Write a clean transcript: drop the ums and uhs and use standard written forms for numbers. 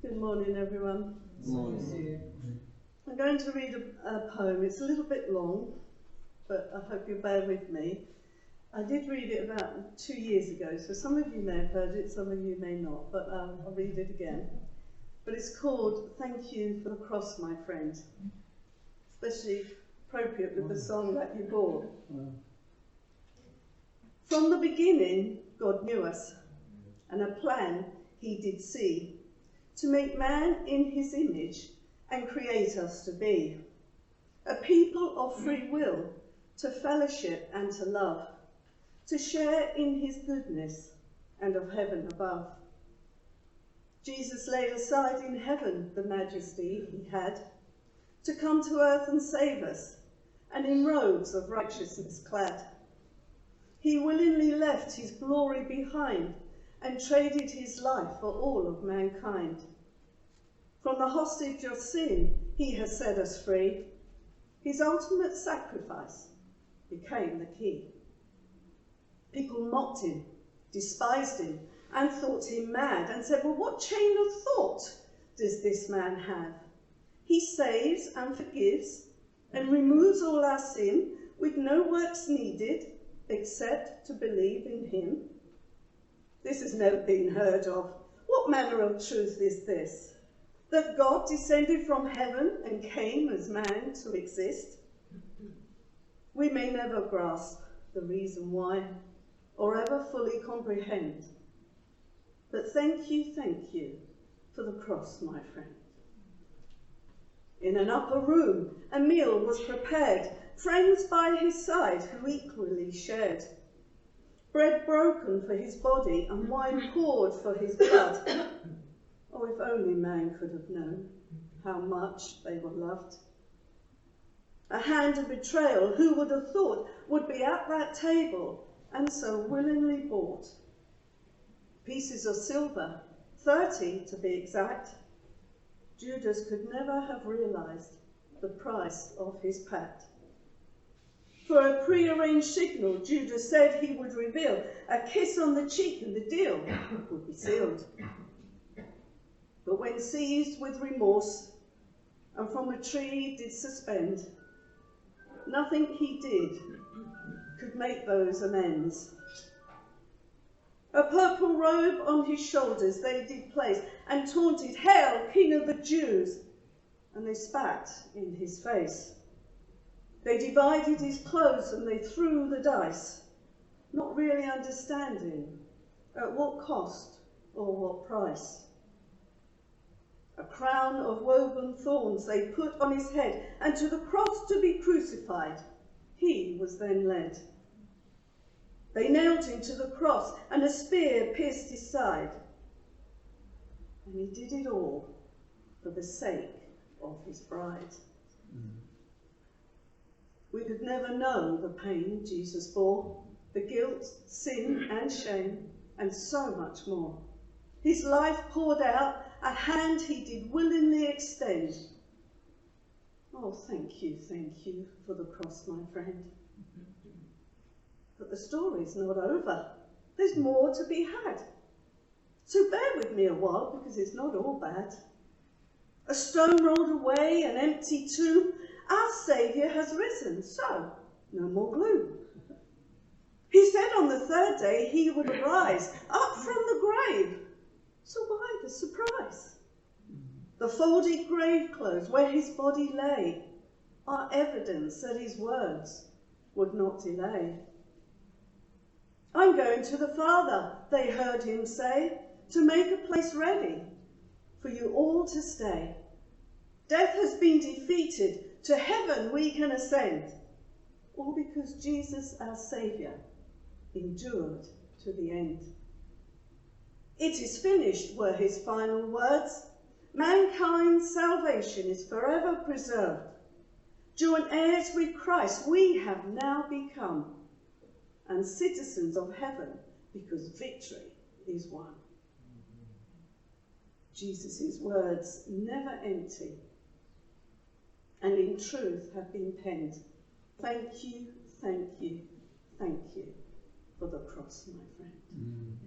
Good morning, everyone. Good morning. I'm going to read a poem. It's a little bit long, but I hope you'll bear with me. I did read it about 2 years ago, so some of you may have heard it, some of you may not, but I'll read it again. But it's called Thank You for the Cross, My Friend, especially appropriate with the song that you brought. From the beginning, God knew us, and a plan he did see, to make man in his image and create us to be a people of free will, to fellowship and to love, to share in his goodness and of heaven above. Jesus laid aside in heaven the majesty he had, to come to earth and save us, and in robes of righteousness clad. He willingly left his glory behind and traded his life for all of mankind. From the hostage of sin, he has set us free. His ultimate sacrifice became the key. People mocked him, despised him, and thought him mad, and said, well, what chain of thought does this man have? He saves and forgives and removes all our sin with no works needed except to believe in him. This has never been heard of. What manner of truth is this? That God descended from heaven and came as man to exist? We may never grasp the reason why, or ever fully comprehend. But thank you for the cross, my friend. In an upper room, a meal was prepared, friends by his side who equally shared. Bread broken for his body and wine poured for his blood. Oh, if only man could have known how much they were loved. A hand of betrayal, who would have thought, would be at that table and so willingly bought. Pieces of silver, 30 to be exact. Judas could never have realized the price of his pact. For a prearranged signal, Judas said he would reveal a kiss on the cheek and the deal would be sealed. But when seized with remorse and from a tree did suspend, nothing he did could make those amends. A purple robe on his shoulders they did place, and taunted, "Hail, King of the Jews!" And they spat in his face. They divided his clothes and they threw the dice, not really understanding at what cost or what price. A crown of woven thorns they put on his head, and to the cross to be crucified, he was then led. They nailed him to the cross, and a spear pierced his side. And he did it all for the sake of his bride. We could never know the pain Jesus bore, the guilt, sin and shame, and so much more. His life poured out, a hand he did willingly extend. Oh, thank you for the cross, my friend. But the story's not over. There's more to be had. So bear with me a while, because it's not all bad. A stone rolled away, an empty tomb. Our Saviour has risen, so no more gloom. He said on the third day he would rise up from the grave. So why the surprise? The folded grave clothes where his body lay are evidence that his words would not delay. I'm going to the Father, they heard him say, to make a place ready for you all to stay. Death has been defeated, to heaven we can ascend, all because Jesus, our Saviour, endured to the end. It is finished were his final words. Mankind's salvation is forever preserved. Joint heirs with Christ we have now become, and citizens of heaven because victory is won. Jesus' words never empty, and in truth have been penned. Thank you for the cross, my friend.